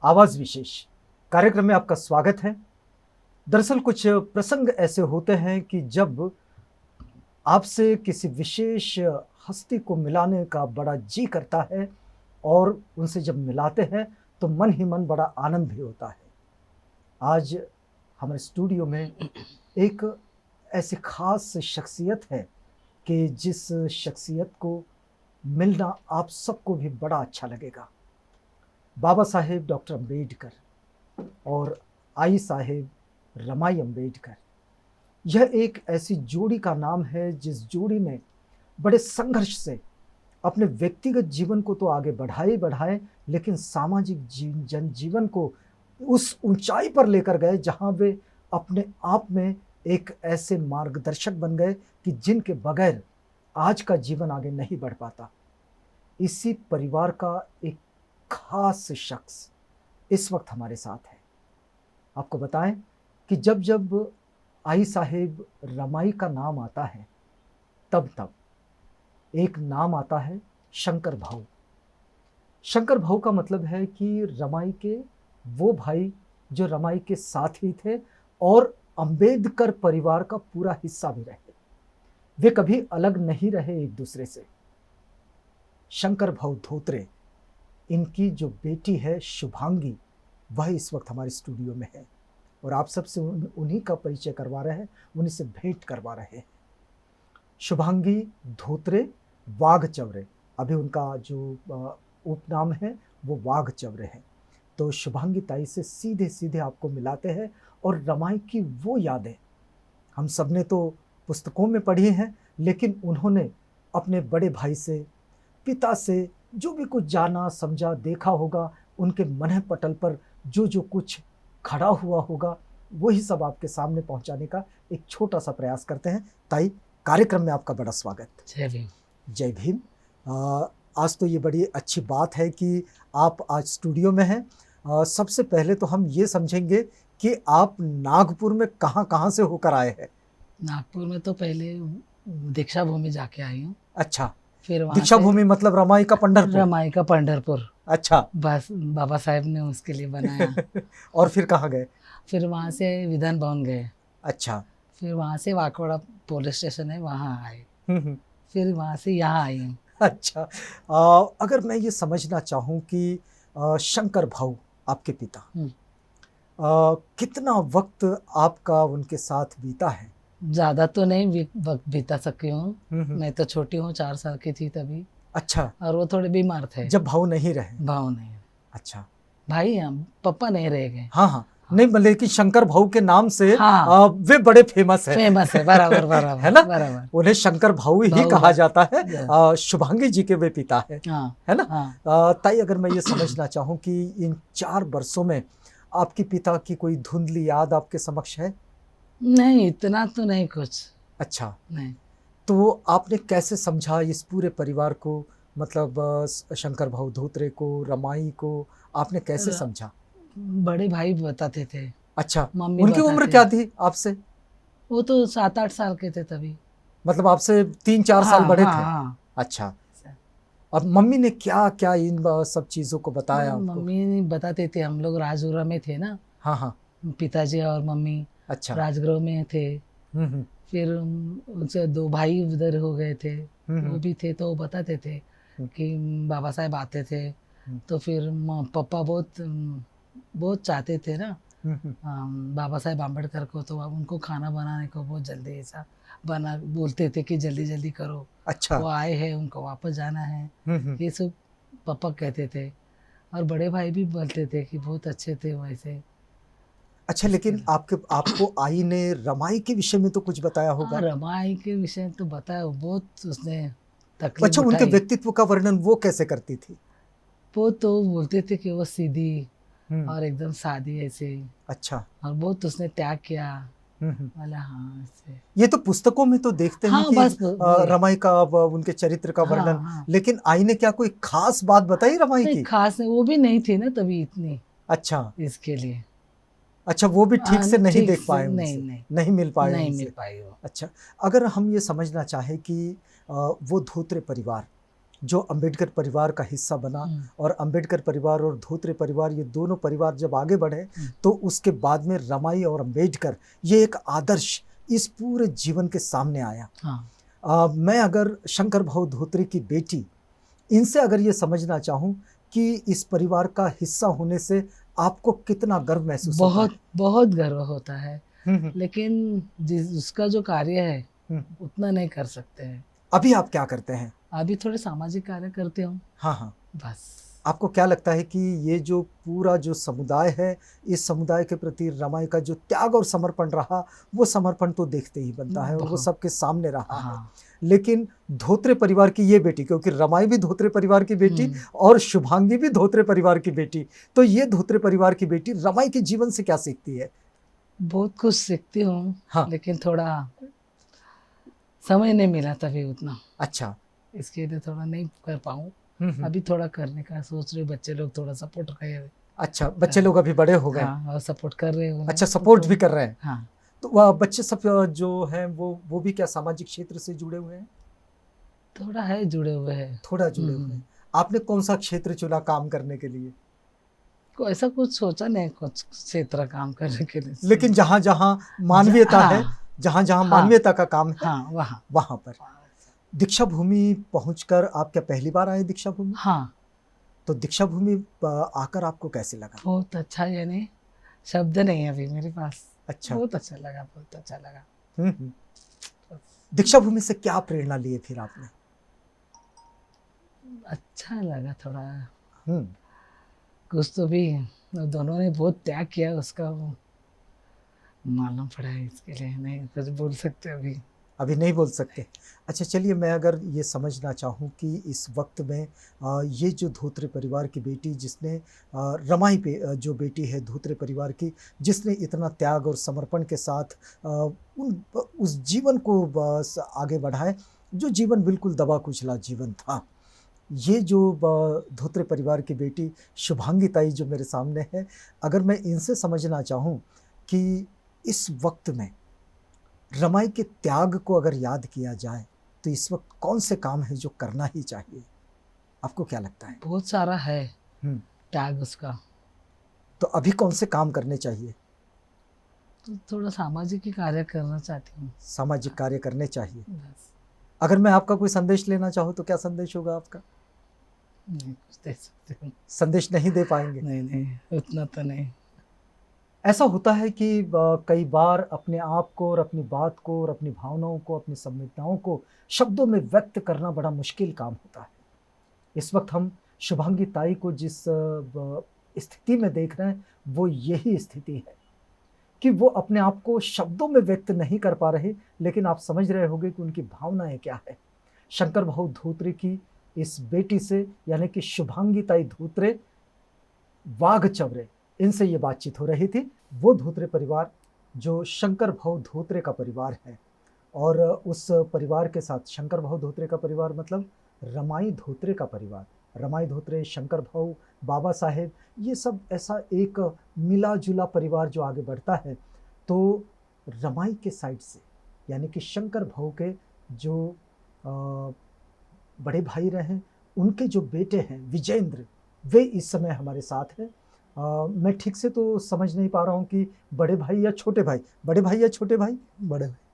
आवाज विशेष कार्यक्रम में आपका स्वागत है। दरअसल कुछ प्रसंग ऐसे होते हैं कि जब आपसे किसी विशेष हस्ती को मिलाने का बड़ा जी करता है और उनसे जब मिलाते हैं तो मन ही मन बड़ा आनंद भी होता है। आज हमारे स्टूडियो में एक ऐसी खास शख्सियत है कि जिस शख्सियत को मिलना आप सबको भी बड़ा अच्छा लगेगा। बाबा साहेब डॉक्टर अंबेडकर और आई साहेब रमाई अंबेडकर, यह एक ऐसी जोड़ी का नाम है जिस जोड़ी ने बड़े संघर्ष से अपने व्यक्तिगत जीवन को तो आगे बढ़ाए बढ़ाए, लेकिन सामाजिक जनजीवन को उस ऊंचाई पर लेकर गए जहां वे अपने आप में एक ऐसे मार्गदर्शक बन गए कि जिनके बगैर आज का जीवन आगे नहीं बढ़ पाता। इसी परिवार का एक खास शख्स इस वक्त हमारे साथ है। आपको बताएं कि जब जब आई साहेब रमाई का नाम आता है तब तब एक नाम आता है शंकर भाऊ। शंकर भाऊ का मतलब है कि रमाई के वो भाई जो रमाई के साथ ही थे और अंबेडकर परिवार का पूरा हिस्सा भी रहे। वे कभी अलग नहीं रहे एक दूसरे से। शंकर भाऊ धोत्रे, इनकी जो बेटी है शुभांगी, वह इस वक्त हमारे स्टूडियो में है और आप सबसे उन्हीं का परिचय करवा रहे हैं, उन्हीं से भेंट करवा रहे हैं। शुभांगी धोत्रे वाघ चवरे, अभी उनका जो उपनाम है वो वाघ चवरे है। तो शुभांगी ताई से सीधे सीधे आपको मिलाते हैं और रमाई की वो यादें हम सब ने तो पुस्तकों में पढ़ी हैं, लेकिन उन्होंने अपने बड़े भाई से, पिता से जो भी कुछ जाना समझा देखा होगा, उनके मन पटल पर जो जो कुछ खड़ा हुआ होगा, वही सब आपके सामने पहुंचाने का एक छोटा सा प्रयास करते हैं। ताई, कार्यक्रम में आपका बड़ा स्वागत। जय भीम। जय भीम। आज तो ये बड़ी अच्छी बात है कि आप आज स्टूडियो में हैं। सबसे पहले तो हम ये समझेंगे कि आप नागपुर में कहाँ कहाँ से होकर आए हैं। नागपुर में तो पहले दीक्षा भूमि जाके आई हूँ। अच्छा, फिर दीक्षा भूमि मतलब रमाई का पंढरपुर। रमाई का पंढरपुर। अच्छा, बस बाबा साहेब ने उसके लिए बनाया। और फिर कहाँ गए? फिर वहाँ से विधान भवन गए। अच्छा। फिर वहाँ से वाकवाड़ा पुलिस स्टेशन है, वहाँ आए। हम्म। फिर वहाँ से यहाँ आई हूँ। अच्छा, अगर मैं ये समझना चाहूँ कि शंकर भाऊ आपके पिता, कितना वक्त आपका उनके साथ बीता है? ज़्यादा तो नहीं वक्त बीता सकी हूँ। मैं तो छोटी हूँ, 4 साल की थी तभी। अच्छा। और वो थोड़े बीमार थे जब भाऊ नहीं रहे? भाव नहीं। अच्छा। भाई हम पापा नहीं रह गए। हाँ हाँ, नहीं, लेकिन शंकर भाऊ के नाम से हाँ, वे बड़े फेमस है। फेमस है, बराबर बराबर है ना, बराबर। उन्हें शंकर भाऊ ही कहा जाता है। शुभांगी जी के वे पिता है। हाँ, है ना। हाँ। ताई, अगर मैं ये समझना चाहूँ कि इन 4 वर्षों में आपके पिता की कोई धुंधली याद आपके समक्ष है? नहीं, इतना तो नहीं कुछ। अच्छा, नहीं। तो आपने कैसे समझा इस पूरे परिवार को, मतलब शंकर भाऊ धोत्रे को, रमाई को आपने कैसे समझा? बड़े भाई बताते थे। अच्छा, मम्मी उनकी उम्र क्या थी आपसे? वो तो 7-8 साल के थे तभी। मतलब आपसे 3-4 साल बड़े थे। हाँ। अच्छा, और मम्मी ने क्या क्या इन सब चीजों को बताया आपको? मम्मी बताते थे, हम लोग राजगृह में थे ना। हाँ हाँ। पिताजी और मम्मी अच्छा। राजगृह में थे। फिर उनसे 2 भाई उधर हो गए थे, वो भी थे, तो वो बताते थे कि बाबा साहेब आते थे। तो फिर पापा बहुत चाहते थे ना बाबा साहेब आम्बेडकर को, तो उनको खाना बनाने को बहुत जल्दी ऐसा बोलते थे कि जल्दी जल्दी करो। अच्छा। वो आए हैं, उनको वापस जाना है, ये सब पापा कहते थे। और बड़े भाई भी बोलते थे कि बहुत अच्छे थे वैसे। अच्छा, लेकिन आपको आई ने रमाई के विषय में तो कुछ बताया होगा? रमाई के विषय तो बताया, बहुत उसने तकलीफ अच्छा, उनके व्यक्तित्व का वर्णन वो कैसे करती थी? वो तो बोलते थे कि वो सीधी और एकदम सादी ऐसे। अच्छा। और बहुत उसने त्याग किया। वाला, हाँ, ऐसे। ये तो पुस्तकों में तो देखते हैं कि बस रमाई का उनके चरित्र का वर्णन, लेकिन आई ने क्या कोई खास बात बताई रमाई की? खास नहीं, वो भी नहीं थी ना तभी इतनी। अच्छा, इसके लिए। अच्छा, वो भी ठीक से नहीं देख पाए, नहीं मिल पाए। वो। अच्छा, अगर हम ये समझना चाहें कि वो धोत्रे परिवार जो अंबेडकर परिवार का हिस्सा बना, और अंबेडकर परिवार और धोत्रे परिवार, ये दोनों परिवार जब आगे बढ़े तो उसके बाद में रमाई और अंबेडकर, ये एक आदर्श इस पूरे जीवन के सामने आया। मैं अगर शंकर भाऊ धोत्रे की बेटी, इनसे अगर ये समझना चाहूँ कि इस परिवार का हिस्सा होने से आपको कितना गर्व महसूस होता है? बहुत गर्व होता है, लेकिन उसका जो कार्य है उतना नहीं कर सकते हैं। अभी आप क्या करते हैं? अभी थोड़े सामाजिक कार्य करते हूँ। हाँ, बस। आपको क्या लगता है कि ये जो पूरा जो समुदाय है, इस समुदाय के प्रति रमाई का जो त्याग और समर्पण रहा, वो समर्पण तो देखते ही बनता है और वो सबके सामने रहा है। लेकिन धोत्रे परिवार की ये बेटी, क्योंकि रमाई भी धोत्रे परिवार की बेटी और शुभांगी भी धोत्रे परिवार की बेटी, तो ये धोत्रे परिवार की बेटी रमाई के जीवन से क्या सीखती है? बहुत कुछ सीखती हूँ। हाँ। लेकिन थोड़ा समय नहीं मिला तभी उतना। अच्छा। इसके लिए थोड़ा नहीं कर पाऊँ। अभी थोड़ा करने का सोच रहे, बच्चे लोग थोड़ा सपोर्ट कर रहे हैं। अच्छा, बच्चे लोग अभी बड़े हो गए? हाँ, और सपोर्ट कर रहे हो। अच्छा, सपोर्ट भी कर रहे हैं। हाँ। तो वह बच्चे सब जो हैं वो भी क्या सामाजिक क्षेत्र से जुड़े हुए हैं? थोड़ा है, जुड़े हुए हैं। थोड़ा जुड़े हुए हैं। आपने कौन सा क्षेत्र चुना काम करने के लिए? ऐसा कुछ सोचा नहीं, कुछ क्षेत्र काम करने के लिए। लेकिन जहाँ जहाँ मानवीयता है, जहाँ जहाँ मानवीयता का काम है, वहाँ पर। दीक्षा भूमि पहुंचकर आप क्या पहली बार आए दीक्षा भूमि? हाँ। तो दीक्षा भूमि आकर आपको कैसे लगा? बहुत अच्छा, यानी शब्द नहीं है अभी मेरे पास। अच्छा। बहुत अच्छा लगा, बहुत अच्छा लगा। दीक्षा भूमि से क्या प्रेरणा लिए फिर आपने? अच्छा लगा थोड़ा। कुछ तो भी दोनों ने बहुत त्याग किया, उसका वो मालूम पड़ा है। इसके लिए नहीं कुछ बोल सकते अभी नहीं बोल सकते। अच्छा, चलिए, मैं अगर ये समझना चाहूँ कि इस वक्त में ये जो धोत्रे परिवार की बेटी, जिसने रमाई पे जो बेटी है धोत्रे परिवार की, जिसने इतना त्याग और समर्पण के साथ उस जीवन को आगे बढ़ाए, जो जीवन बिल्कुल दबा कुचला जीवन था, ये जो धोत्रे परिवार की बेटी शुभांगी ताई जो मेरे सामने है, अगर मैं इनसे समझना चाहूँ कि इस वक्त में रमाई के त्याग को अगर याद किया जाए तो इस वक्त कौन से काम है जो करना ही चाहिए? आपको क्या लगता है? बहुत सारा है त्याग उसका। तो अभी कौन से काम करने चाहिए? तो थोड़ा सामाजिक कार्य करना चाहती हूँ। सामाजिक कार्य करने चाहिए। अगर मैं आपका कोई संदेश लेना चाहूँ तो क्या संदेश होगा आपका? नहीं कुछ दे सकते। संदेश नहीं दे पाएंगे? नहीं, उतना तो नहीं। ऐसा होता है कि कई बार अपने आप को और अपनी बात को और अपनी भावनाओं को, अपनी संवेदनाओं को शब्दों में व्यक्त करना बड़ा मुश्किल काम होता है। इस वक्त हम शुभांगी ताई को जिस स्थिति में देख रहे हैं, वो यही स्थिति है कि वो अपने आप को शब्दों में व्यक्त नहीं कर पा रहे, लेकिन आप समझ रहे होंगे कि उनकी भावनाएं क्या है। शंकर भाऊ धोत्रे की इस बेटी से, यानी कि शुभांगी ताई धोत्रे वाघ चौरे, इनसे ये बातचीत हो रही थी। वो धोत्रे परिवार जो शंकर भाऊ धोत्रे का परिवार है, और उस परिवार के साथ शंकर भाऊ धोत्रे का परिवार मतलब रमाई धोत्रे का परिवार, रमाई धोत्रे, शंकर भाऊ, बाबा साहेब, ये सब ऐसा एक मिला जुला परिवार जो आगे बढ़ता है। तो रमाई के साइड से, यानी कि शंकर भाऊ के जो बड़े भाई रहे, उनके जो बेटे हैं विजेंद्र, वे इस समय हमारे साथ हैं। मैं ठीक से तो समझ नहीं पा रहा हूँ कि बड़े भाई या छोटे भाई, बड़े भाई या छोटे भाई?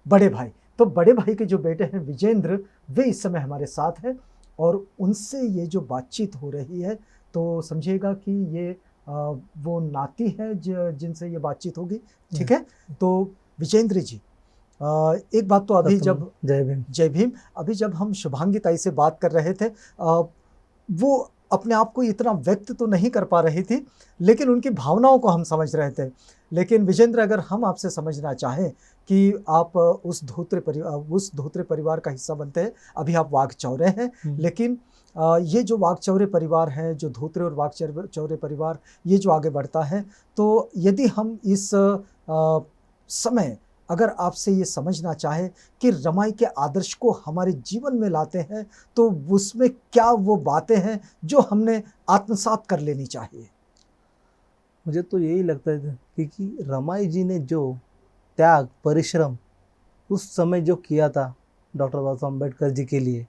बड़े भाई। तो बड़े भाई के जो बेटे हैं विजेंद्र, वे इस समय हमारे साथ हैं और उनसे ये जो बातचीत हो रही है, तो समझिएगा कि ये वो नाती है जिनसे ये बातचीत होगी। ठीक है। तो विजेंद्र जी, एक बात तो अभी जब जय भीम, अभी जब हम शुभांगी ताई से बात कर रहे थे, वो अपने आप को इतना व्यक्त तो नहीं कर पा रही थी, लेकिन उनकी भावनाओं को हम समझ रहे थे। लेकिन विजेंद्र, अगर हम आपसे समझना चाहें कि आप उस धोत्रे परिवार का हिस्सा बनते हैं, अभी आप वाघ चौरे हैं, लेकिन ये जो वाघ चौरे परिवार है, जो धोत्रे और वाघ चौरे परिवार ये जो आगे बढ़ता है, तो यदि हम इस समय अगर आपसे ये समझना चाहे कि रमाई के आदर्श को हमारे जीवन में लाते हैं, तो उसमें क्या वो बातें हैं जो हमने आत्मसात कर लेनी चाहिए? मुझे तो यही लगता है कि रमाई जी ने जो त्याग, परिश्रम उस समय जो किया था डॉक्टर बाबा साहब अम्बेडकर जी के लिए,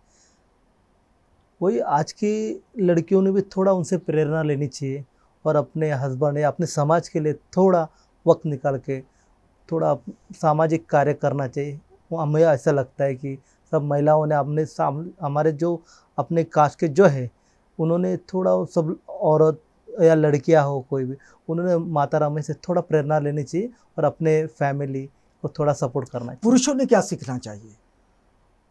वही आज की लड़कियों ने भी थोड़ा उनसे प्रेरणा लेनी चाहिए और अपने हस्बैंड या अपने समाज के लिए थोड़ा वक्त निकाल के थोड़ा सामाजिक कार्य करना चाहिए। वो हमें ऐसा लगता है कि सब महिलाओं ने अपने हमारे जो अपने कास्ट के जो है उन्होंने थोड़ा वो सब औरत या लड़कियां हो कोई भी, उन्होंने माता रानी से थोड़ा प्रेरणा लेनी चाहिए और अपने फैमिली को थोड़ा सपोर्ट करना चाहिए। पुरुषों ने क्या सीखना चाहिए?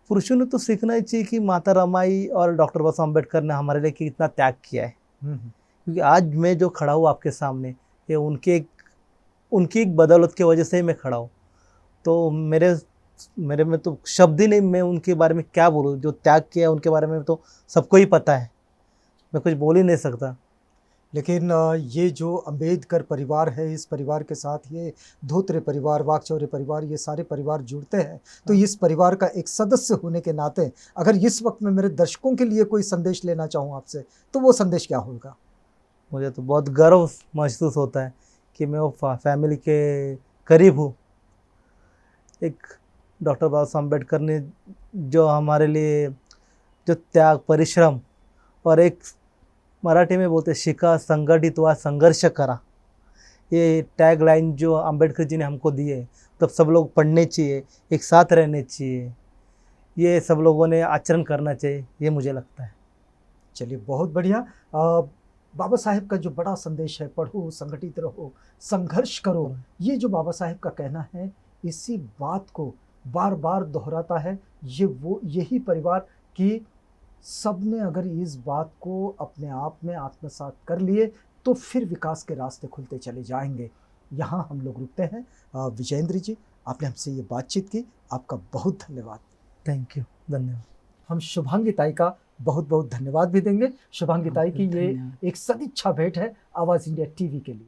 पुरुषों ने तो सीखना ही चाहिए कि माता रमाई और डॉक्टर बाबा साहब अम्बेडकर ने हमारे लिए कितना त्याग किया है। क्योंकि आज मैं जो खड़ा हूँ आपके सामने, ये उनकी एक बदौलत की वजह से ही मैं खड़ा हूँ। तो मेरे में तो शब्द ही नहीं, मैं उनके बारे में क्या बोलूँ। जो त्याग किया है उनके बारे में तो सबको ही पता है, मैं कुछ बोल ही नहीं सकता। लेकिन ये जो अंबेडकर परिवार है, इस परिवार के साथ ये धोत्रे परिवार, वाकचौरे परिवार, ये सारे परिवार जुड़ते हैं। तो इस परिवार का एक सदस्य होने के नाते अगर इस वक्त में मेरे दर्शकों के लिए कोई संदेश लेना चाहूँ आपसे, तो वो संदेश क्या होगा? मुझे तो बहुत गर्व महसूस होता है कि मैं वो फैमिली के करीब हूँ। एक डॉक्टर बाबा साहब अम्बेडकर ने जो हमारे लिए जो त्याग, परिश्रम और एक मराठी में बोलते शिका, संगठित व संघर्ष करा, ये टैग लाइन जो अम्बेडकर जी ने हमको दी है, तब सब लोग पढ़ने चाहिए, एक साथ रहने चाहिए, ये सब लोगों ने आचरण करना चाहिए, ये मुझे लगता है। चलिए, बहुत बढ़िया। बाबा साहेब का जो बड़ा संदेश है, पढ़ो, संगठित रहो, संघर्ष करो, ये जो बाबा साहेब का कहना है, इसी बात को बार बार दोहराता है। यही परिवार कि सबने अगर इस बात को अपने आप में आत्मसात कर लिए तो फिर विकास के रास्ते खुलते चले जाएंगे। यहाँ हम लोग रुकते हैं। विजेंद्र जी, आपने हमसे ये बातचीत की, आपका बहुत धन्यवाद। थैंक यू, धन्यवाद। हम शुभांगी ताई का बहुत बहुत धन्यवाद भी देंगे। शुभांगी ताई की ये धन्यवाद। एक सदिच्छा भेंट है आवाज़ इंडिया टीवी के लिए।